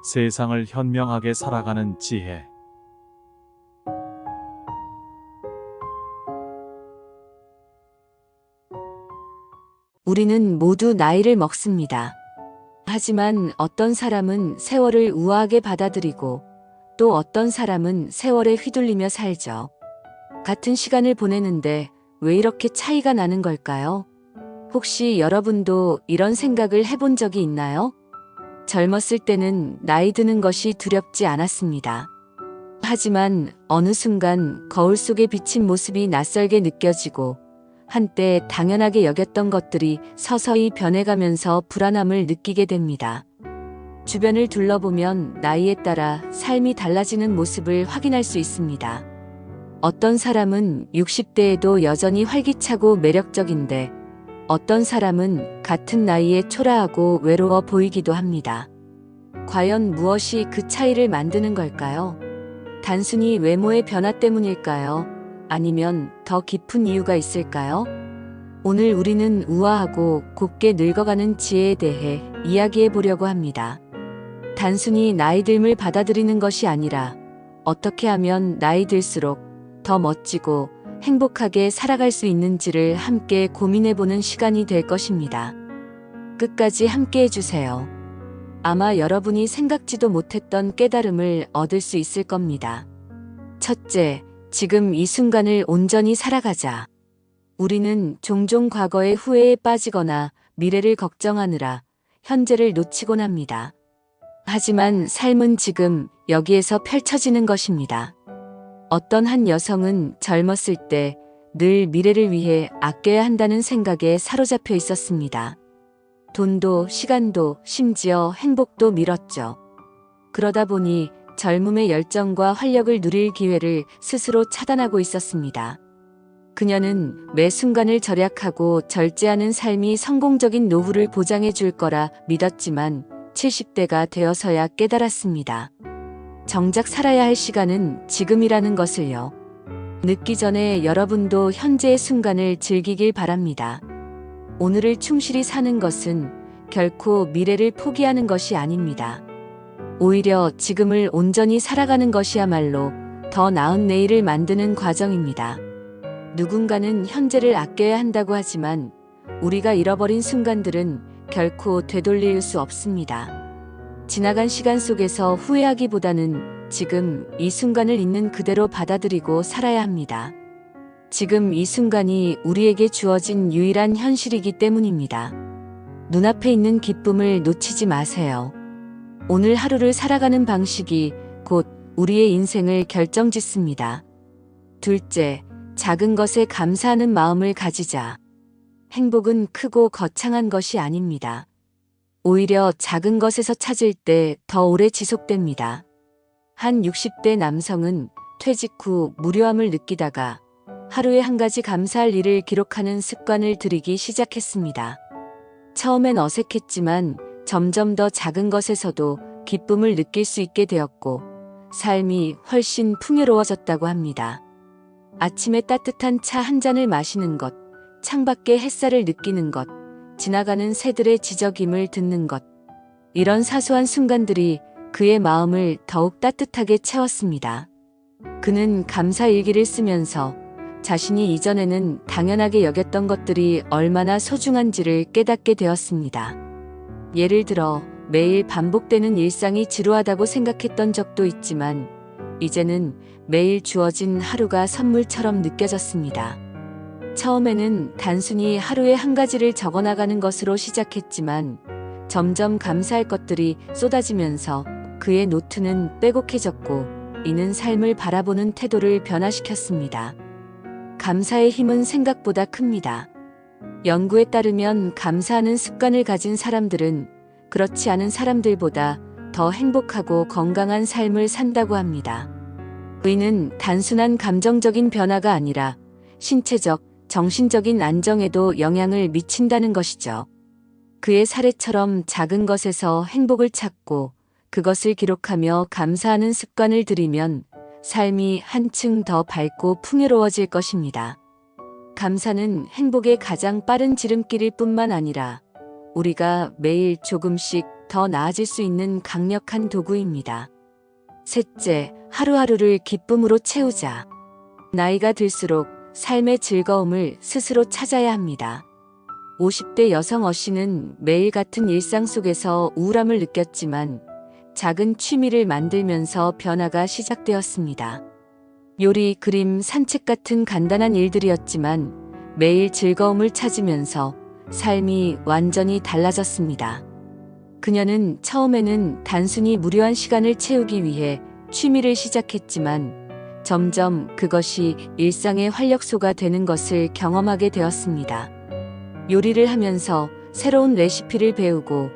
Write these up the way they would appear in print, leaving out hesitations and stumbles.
세상을 현명하게 살아가는 지혜. 우리는 모두 나이를 먹습니다. 하지만 어떤 사람은 세월을 우아하게 받아들이고 또 어떤 사람은 세월에 휘둘리며 살죠. 같은 시간을 보내는데 왜 이렇게 차이가 나는 걸까요? 혹시 여러분도 이런 생각을 해본 적이 있나요? 젊었을 때는 나이 드는 것이 두렵지 않았습니다. 하지만 어느 순간 거울 속에 비친 모습이 낯설게 느껴지고 한때 당연하게 여겼던 것들이 서서히 변해가면서 불안함을 느끼게 됩니다. 주변을 둘러보면 나이에 따라 삶이 달라지는 모습을 확인할 수 있습니다. 어떤 사람은 60대에도 여전히 활기차고 매력적인데 어떤 사람은 같은 나이에 초라하고 외로워 보이기도 합니다. 과연 무엇이 그 차이를 만드는 걸까요? 단순히 외모의 변화 때문일까요? 아니면 더 깊은 이유가 있을까요? 오늘 우리는 우아하고 곱게 늙어가는 지혜에 대해 이야기해 보려고 합니다. 단순히 나이 듦을 받아들이는 것이 아니라 어떻게 하면 나이 들수록 더 멋지고 행복하게 살아갈 수 있는지를 함께 고민해 보는 시간이 될 것입니다. 끝까지 함께 해주세요. 아마 여러분이 생각지도 못했던 깨달음을 얻을 수 있을 겁니다. 첫째, 지금 이 순간을 온전히 살아가자. 우리는 종종 과거의 후회에 빠지거나 미래를 걱정하느라 현재를 놓치곤 합니다. 하지만 삶은 지금 여기에서 펼쳐지는 것입니다. 어떤 한 여성은 젊었을 때 늘 미래를 위해 아껴야 한다는 생각에 사로잡혀 있었습니다. 돈도 시간도 심지어 행복도 밀었죠. 그러다 보니 젊음의 열정과 활력을 누릴 기회를 스스로 차단하고 있었습니다. 그녀는 매 순간을 절약하고 절제하는 삶이 성공적인 노후를 보장해 줄 거라 믿었지만 70대가 되어서야 깨달았습니다. 정작 살아야 할 시간은 지금이라는 것을요. 늦기 전에 여러분도 현재의 순간을 즐기길 바랍니다. 오늘을 충실히 사는 것은 결코 미래를 포기하는 것이 아닙니다. 오히려 지금을 온전히 살아가는 것이야말로 더 나은 내일을 만드는 과정입니다. 누군가는 현재를 아껴야 한다고 하지만 우리가 잃어버린 순간들은 결코 되돌릴 수 없습니다. 지나간 시간 속에서 후회하기보다는 지금 이 순간을 있는 그대로 받아들이고 살아야 합니다. 지금 이 순간이 우리에게 주어진 유일한 현실이기 때문입니다. 눈앞에 있는 기쁨을 놓치지 마세요. 오늘 하루를 살아가는 방식이 곧 우리의 인생을 결정짓습니다. 둘째, 작은 것에 감사하는 마음을 가지자. 행복은 크고 거창한 것이 아닙니다. 오히려 작은 것에서 찾을 때 더 오래 지속됩니다. 한 60대 남성은 퇴직 후 무료함을 느끼다가 하루에 한 가지 감사할 일을 기록하는 습관을 들이기 시작했습니다. 처음엔 어색했지만 점점 더 작은 것에서도 기쁨을 느낄 수 있게 되었고 삶이 훨씬 풍요로워졌다고 합니다. 아침에 따뜻한 차 한 잔을 마시는 것, 창밖의 햇살을 느끼는 것, 지나가는 새들의 지저귐을 듣는 것. 이런 사소한 순간들이 그의 마음을 더욱 따뜻하게 채웠습니다. 그는 감사 일기를 쓰면서 자신이 이전에는 당연하게 여겼던 것들이 얼마나 소중한지를 깨닫게 되었습니다. 예를 들어 매일 반복되는 일상이 지루하다고 생각했던 적도 있지만 이제는 매일 주어진 하루가 선물처럼 느껴졌습니다. 처음에는 단순히 하루에 한 가지를 적어나가는 것으로 시작했지만 점점 감사할 것들이 쏟아지면서 그의 노트는 빼곡해졌고 이는 삶을 바라보는 태도를 변화시켰습니다. 감사의 힘은 생각보다 큽니다. 연구에 따르면 감사하는 습관을 가진 사람들은 그렇지 않은 사람들보다 더 행복하고 건강한 삶을 산다고 합니다. 의는 단순한 감정적인 변화가 아니라 신체적, 정신적인 안정에도 영향을 미친다는 것이죠. 그의 사례처럼 작은 것에서 행복을 찾고 그것을 기록하며 감사하는 습관을 들이면 삶이 한층 더 밝고 풍요로워질 것입니다. 감사는 행복의 가장 빠른 지름길일 뿐만 아니라 우리가 매일 조금씩 더 나아질 수 있는 강력한 도구입니다. 셋째, 하루하루를 기쁨으로 채우자. 나이가 들수록 삶의 즐거움을 스스로 찾아야 합니다. 50대 여성 어씨는 매일 같은 일상 속에서 우울함을 느꼈지만 작은 취미를 만들면서 변화가 시작되었습니다. 요리, 그림, 산책 같은 간단한 일들이었지만 매일 즐거움을 찾으면서 삶이 완전히 달라졌습니다. 그녀는 처음에는 단순히 무료한 시간을 채우기 위해 취미를 시작했지만 점점 그것이 일상의 활력소가 되는 것을 경험하게 되었습니다. 요리를 하면서 새로운 레시피를 배우고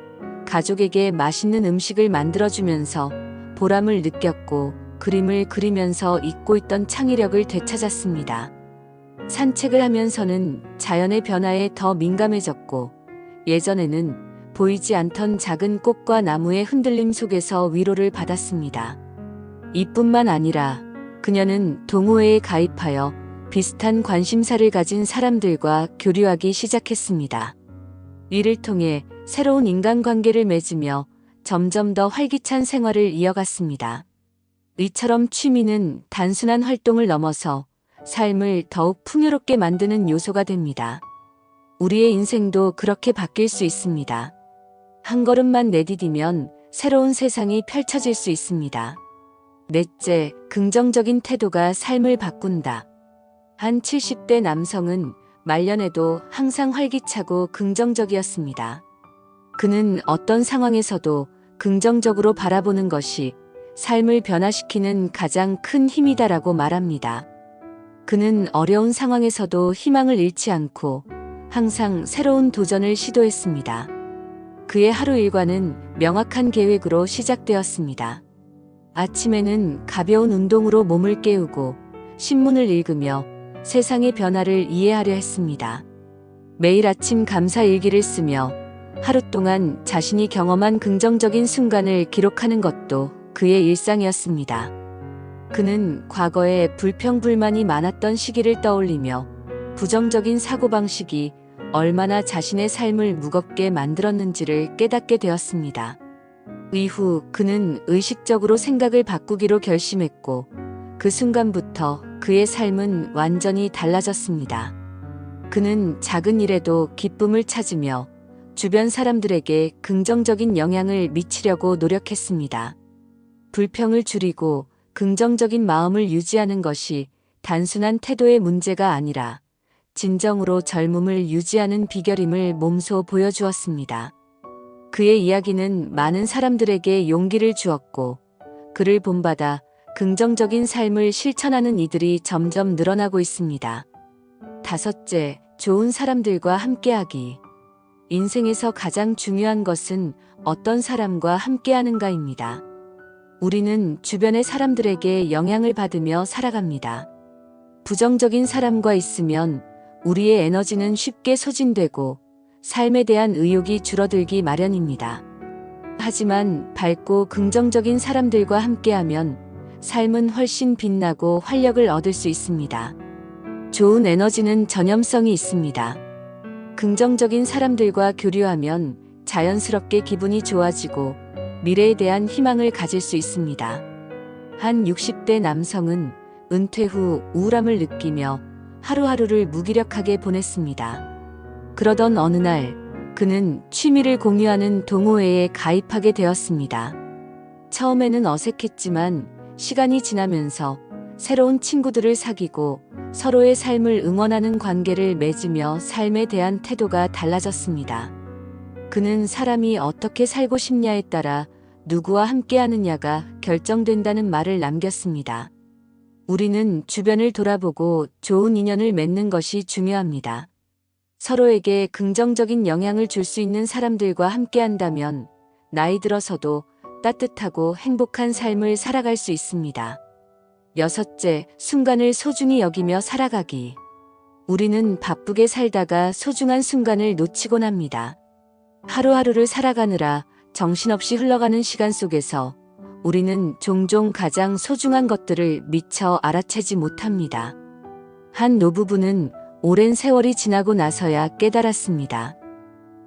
가족에게 맛있는 음식을 만들어주면서 보람을 느꼈고 그림을 그리면서 잊고 있던 창의력을 되찾았습니다. 산책을 하면서는 자연의 변화에 더 민감해졌고 예전에는 보이지 않던 작은 꽃과 나무의 흔들림 속에서 위로를 받았습니다. 이뿐만 아니라 그녀는 동호회에 가입하여 비슷한 관심사를 가진 사람들과 교류하기 시작했습니다. 이를 통해 새로운 인간관계를 맺으며 점점 더 활기찬 생활을 이어갔습니다. 이처럼 취미는 단순한 활동을 넘어서 삶을 더욱 풍요롭게 만드는 요소가 됩니다. 우리의 인생도 그렇게 바뀔 수 있습니다. 한 걸음만 내디디면 새로운 세상이 펼쳐질 수 있습니다. 넷째, 긍정적인 태도가 삶을 바꾼다. 한 70대 남성은 말년에도 항상 활기차고 긍정적이었습니다. 그는 어떤 상황에서도 긍정적으로 바라보는 것이 삶을 변화시키는 가장 큰 힘이다라고 말합니다. 그는 어려운 상황에서도 희망을 잃지 않고 항상 새로운 도전을 시도했습니다. 그의 하루 일과는 명확한 계획으로 시작되었습니다. 아침에는 가벼운 운동으로 몸을 깨우고 신문을 읽으며 세상의 변화를 이해하려 했습니다. 매일 아침 감사 일기를 쓰며 하루 동안 자신이 경험한 긍정적인 순간을 기록하는 것도 그의 일상이었습니다. 그는 과거에 불평불만이 많았던 시기를 떠올리며 부정적인 사고방식이 얼마나 자신의 삶을 무겁게 만들었는지를 깨닫게 되었습니다. 이후 그는 의식적으로 생각을 바꾸기로 결심했고 그 순간부터 그의 삶은 완전히 달라졌습니다. 그는 작은 일에도 기쁨을 찾으며 주변 사람들에게 긍정적인 영향을 미치려고 노력했습니다. 불평을 줄이고 긍정적인 마음을 유지하는 것이 단순한 태도의 문제가 아니라 진정으로 젊음을 유지하는 비결임을 몸소 보여주었습니다. 그의 이야기는 많은 사람들에게 용기를 주었고 그를 본받아 긍정적인 삶을 실천하는 이들이 점점 늘어나고 있습니다. 다섯째, 좋은 사람들과 함께하기. 인생에서 가장 중요한 것은 어떤 사람과 함께하는가입니다. 우리는 주변의 사람들에게 영향을 받으며 살아갑니다. 부정적인 사람과 있으면 우리의 에너지는 쉽게 소진되고 삶에 대한 의욕이 줄어들기 마련입니다. 하지만 밝고 긍정적인 사람들과 함께하면 삶은 훨씬 빛나고 활력을 얻을 수 있습니다. 좋은 에너지는 전염성이 있습니다. 긍정적인 사람들과 교류하면 자연스럽게 기분이 좋아지고 미래에 대한 희망을 가질 수 있습니다. 한 60대 남성은 은퇴 후 우울함을 느끼며 하루하루를 무기력하게 보냈습니다. 그러던 어느 날 그는 취미를 공유하는 동호회에 가입하게 되었습니다. 처음에는 어색했지만 시간이 지나면서 새로운 친구들을 사귀고 서로의 삶을 응원하는 관계를 맺으며 삶에 대한 태도가 달라졌습니다. 그는 사람이 어떻게 살고 싶냐에 따라 누구와 함께하느냐가 결정된다는 말을 남겼습니다. 우리는 주변을 돌아보고 좋은 인연을 맺는 것이 중요합니다. 서로에게 긍정적인 영향을 줄 수 있는 사람들과 함께한다면 나이 들어서도 따뜻하고 행복한 삶을 살아갈 수 있습니다. 여섯째, 순간을 소중히 여기며 살아가기. 우리는 바쁘게 살다가 소중한 순간을 놓치곤 합니다. 하루하루를 살아가느라 정신없이 흘러가는 시간 속에서 우리는 종종 가장 소중한 것들을 미처 알아채지 못합니다. 한 노부부는 오랜 세월이 지나고 나서야 깨달았습니다.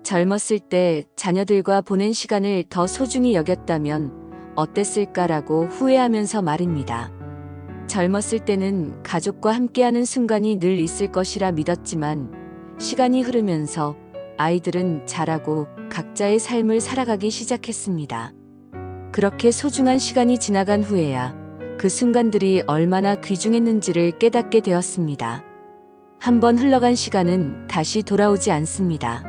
젊었을 때 자녀들과 보낸 시간을 더 소중히 여겼다면 어땠을까라고 후회하면서 말입니다. 젊었을 때는 가족과 함께하는 순간이 늘 있을 것이라 믿었지만 시간이 흐르면서 아이들은 자라고 각자의 삶을 살아가기 시작했습니다. 그렇게 소중한 시간이 지나간 후에야 그 순간들이 얼마나 귀중했는지를 깨닫게 되었습니다. 한번 흘러간 시간은 다시 돌아오지 않습니다.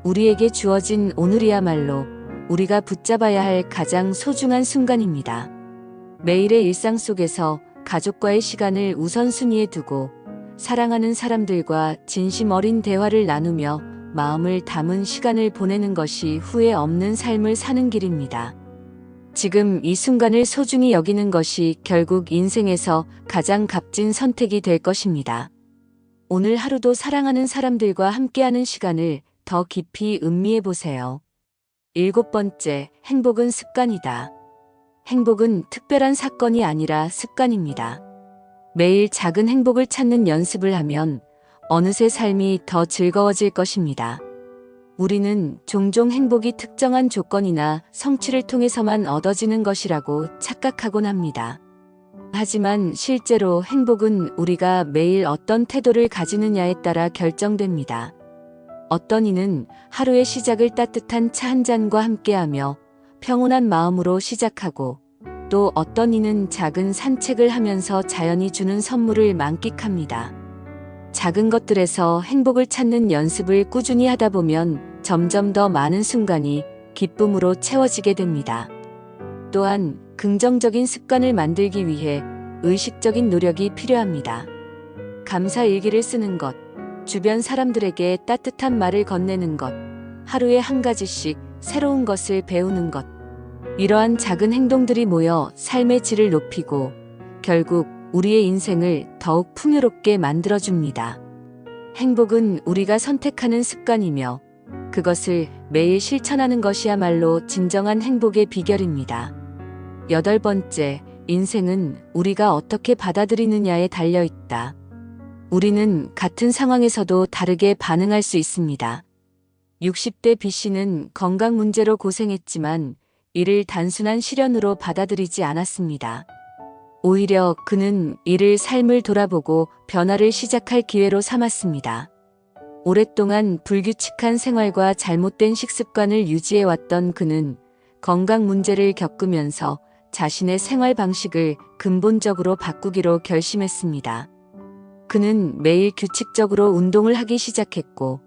우리에게 주어진 오늘이야말로 우리가 붙잡아야 할 가장 소중한 순간입니다. 매일의 일상 속에서 가족과의 시간을 우선순위에 두고 사랑하는 사람들과 진심 어린 대화를 나누며 마음을 담은 시간을 보내는 것이 후회 없는 삶을 사는 길입니다. 지금 이 순간을 소중히 여기는 것이 결국 인생에서 가장 값진 선택이 될 것입니다. 오늘 하루도 사랑하는 사람들과 함께하는 시간을 더 깊이 음미해 보세요. 7번째, 행복은 습관이다. 행복은 특별한 사건이 아니라 습관입니다. 매일 작은 행복을 찾는 연습을 하면 어느새 삶이 더 즐거워질 것입니다. 우리는 종종 행복이 특정한 조건이나 성취를 통해서만 얻어지는 것이라고 착각하곤 합니다. 하지만 실제로 행복은 우리가 매일 어떤 태도를 가지느냐에 따라 결정됩니다. 어떤 이는 하루의 시작을 따뜻한 차 한 잔과 함께하며 평온한 마음으로 시작하고 또 어떤 이는 작은 산책을 하면서 자연이 주는 선물을 만끽합니다. 작은 것들에서 행복을 찾는 연습을 꾸준히 하다 보면 점점 더 많은 순간이 기쁨으로 채워지게 됩니다. 또한 긍정적인 습관을 만들기 위해 의식적인 노력이 필요합니다. 감사 일기를 쓰는 것, 주변 사람들에게 따뜻한 말을 건네는 것, 하루에 한 가지씩 새로운 것을 배우는 것. 이러한 작은 행동들이 모여 삶의 질을 높이고 결국 우리의 인생을 더욱 풍요롭게 만들어줍니다. 행복은 우리가 선택하는 습관이며 그것을 매일 실천하는 것이야말로 진정한 행복의 비결입니다. 8번째, 인생은 우리가 어떻게 받아들이느냐에 달려있다. 우리는 같은 상황에서도 다르게 반응할 수 있습니다. 60대 B씨는 건강 문제로 고생했지만 이를 단순한 시련으로 받아들이지 않았습니다. 오히려 그는 이를 삶을 돌아보고 변화를 시작할 기회로 삼았습니다. 오랫동안 불규칙한 생활과 잘못된 식습관을 유지해왔던 그는 건강 문제를 겪으면서 자신의 생활 방식을 근본적으로 바꾸기로 결심했습니다. 그는 매일 규칙적으로 운동을 하기 시작했고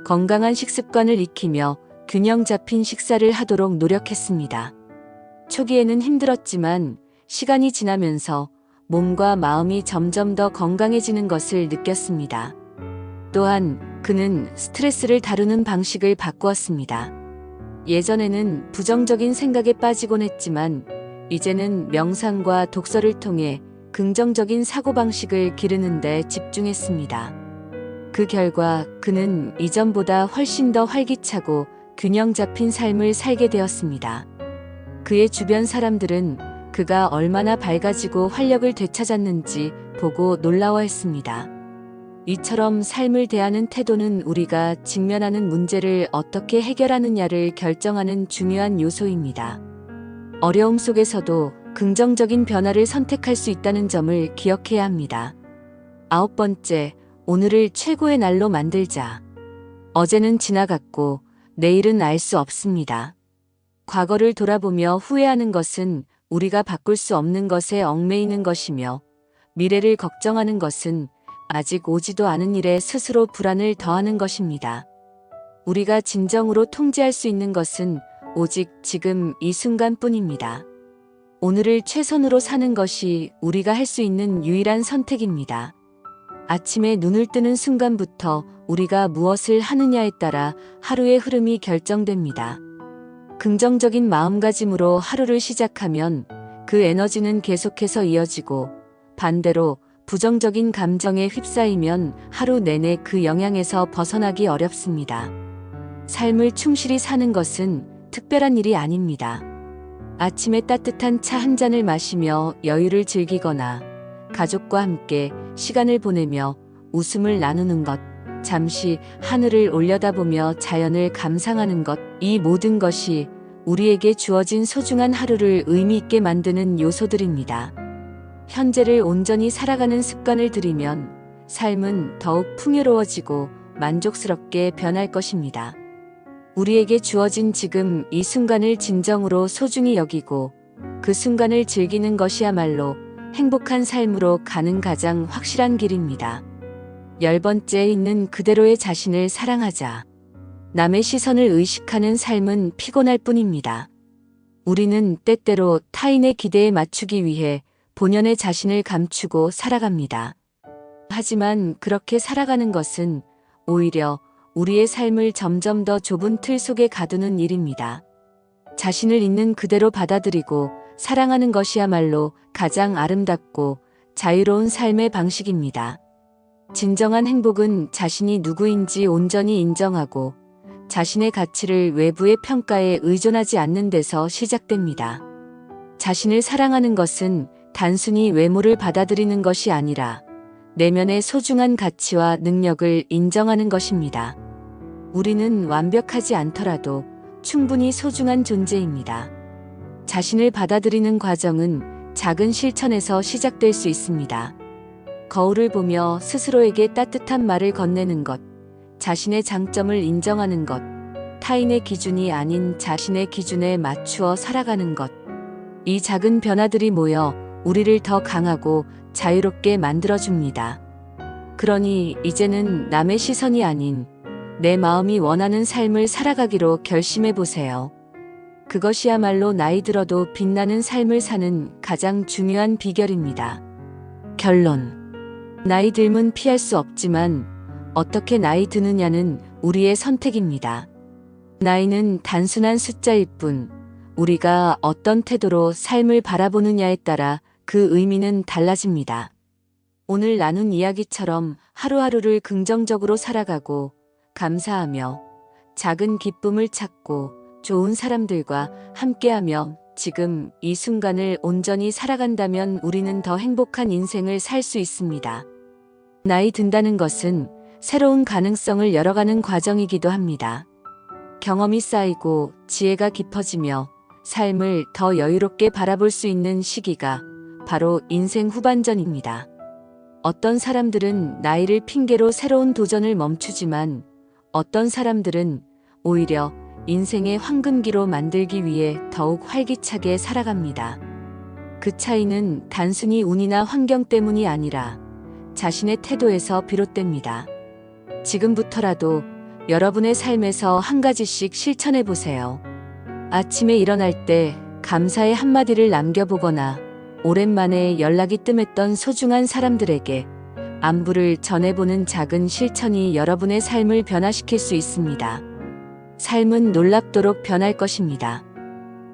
건강한 식습관을 익히며 균형 잡힌 식사를 하도록 노력했습니다. 초기에는 힘들었지만 시간이 지나면서 몸과 마음이 점점 더 건강해지는 것을 느꼈습니다. 또한 그는 스트레스를 다루는 방식을 바꾸었습니다. 예전에는 부정적인 생각에 빠지곤 했지만 이제는 명상과 독서를 통해 긍정적인 사고방식을 기르는 데 집중했습니다. 그 결과 그는 이전보다 훨씬 더 활기차고 균형 잡힌 삶을 살게 되었습니다. 그의 주변 사람들은 그가 얼마나 밝아지고 활력을 되찾았는지 보고 놀라워했습니다. 이처럼 삶을 대하는 태도는 우리가 직면하는 문제를 어떻게 해결하느냐를 결정하는 중요한 요소입니다. 어려움 속에서도 긍정적인 변화를 선택할 수 있다는 점을 기억해야 합니다. 9번째, 오늘을 최고의 날로 만들자. 어제는 지나갔고 내일은 알 수 없습니다. 과거를 돌아보며 후회하는 것은 우리가 바꿀 수 없는 것에 얽매이는 것이며 미래를 걱정하는 것은 아직 오지도 않은 일에 스스로 불안을 더하는 것입니다. 우리가 진정으로 통제할 수 있는 것은 오직 지금 이 순간뿐입니다. 오늘을 최선으로 사는 것이 우리가 할 수 있는 유일한 선택입니다. 아침에 눈을 뜨는 순간부터 우리가 무엇을 하느냐에 따라 하루의 흐름이 결정됩니다. 긍정적인 마음가짐으로 하루를 시작하면 그 에너지는 계속해서 이어지고 반대로 부정적인 감정에 휩싸이면 하루 내내 그 영향에서 벗어나기 어렵습니다. 삶을 충실히 사는 것은 특별한 일이 아닙니다. 아침에 따뜻한 차 한 잔을 마시며 여유를 즐기거나 가족과 함께 시간을 보내며 웃음을 나누는 것, 잠시 하늘을 올려다보며 자연을 감상하는 것, 이 모든 것이 우리에게 주어진 소중한 하루를 의미 있게 만드는 요소들입니다. 현재를 온전히 살아가는 습관을 들이면 삶은 더욱 풍요로워지고 만족스럽게 변할 것입니다. 우리에게 주어진 지금 이 순간을 진정으로 소중히 여기고 그 순간을 즐기는 것이야말로 행복한 삶으로 가는 가장 확실한 길입니다. 10번째, 있는 그대로의 자신을 사랑하자. 남의 시선을 의식하는 삶은 피곤할 뿐입니다. 우리는 때때로 타인의 기대에 맞추기 위해 본연의 자신을 감추고 살아갑니다. 하지만 그렇게 살아가는 것은 오히려 우리의 삶을 점점 더 좁은 틀 속에 가두는 일입니다. 자신을 있는 그대로 받아들이고 사랑하는 것이야말로 가장 아름답고 자유로운 삶의 방식입니다. 진정한 행복은 자신이 누구인지 온전히 인정하고 자신의 가치를 외부의 평가에 의존하지 않는 데서 시작됩니다. 자신을 사랑하는 것은 단순히 외모를 받아들이는 것이 아니라 내면의 소중한 가치와 능력을 인정하는 것입니다. 우리는 완벽하지 않더라도 충분히 소중한 존재입니다. 자신을 받아들이는 과정은 작은 실천에서 시작될 수 있습니다. 거울을 보며 스스로에게 따뜻한 말을 건네는 것, 자신의 장점을 인정하는 것, 타인의 기준이 아닌 자신의 기준에 맞추어 살아가는 것. 이 작은 변화들이 모여 우리를 더 강하고 자유롭게 만들어줍니다. 그러니 이제는 남의 시선이 아닌 내 마음이 원하는 삶을 살아가기로 결심해보세요. 그것이야말로 나이 들어도 빛나는 삶을 사는 가장 중요한 비결입니다. 결론. 나이 들면 피할 수 없지만 어떻게 나이 드느냐는 우리의 선택입니다. 나이는 단순한 숫자일 뿐 우리가 어떤 태도로 삶을 바라보느냐에 따라 그 의미는 달라집니다. 오늘 나눈 이야기처럼 하루하루를 긍정적으로 살아가고 감사하며 작은 기쁨을 찾고 좋은 사람들과 함께하며 지금 이 순간을 온전히 살아간다면 우리는 더 행복한 인생을 살 수 있습니다. 나이 든다는 것은 새로운 가능성을 열어가는 과정이기도 합니다. 경험이 쌓이고 지혜가 깊어지며 삶을 더 여유롭게 바라볼 수 있는 시기가 바로 인생 후반전입니다. 어떤 사람들은 나이를 핑계로 새로운 도전을 멈추지만 어떤 사람들은 오히려 인생의 황금기로 만들기 위해 더욱 활기차게 살아갑니다. 그 차이는 단순히 운이나 환경 때문이 아니라 자신의 태도에서 비롯됩니다. 지금부터라도 여러분의 삶에서 한 가지씩 실천해 보세요. 아침에 일어날 때 감사의 한마디를 남겨보거나 오랜만에 연락이 뜸했던 소중한 사람들에게 안부를 전해보는 작은 실천이 여러분의 삶을 변화시킬 수 있습니다. 삶은 놀랍도록 변할 것입니다.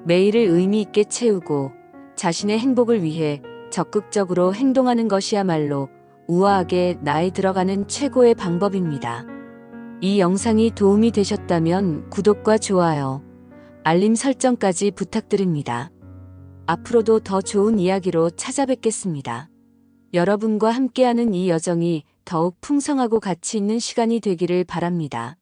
매일을 의미 있게 채우고 자신의 행복을 위해 적극적으로 행동하는 것이야말로 우아하게 나이 들어가는 최고의 방법입니다. 이 영상이 도움이 되셨다면 구독과 좋아요, 알림 설정까지 부탁드립니다. 앞으로도 더 좋은 이야기로 찾아뵙겠습니다. 여러분과 함께하는 이 여정이 더욱 풍성하고 가치 있는 시간이 되기를 바랍니다.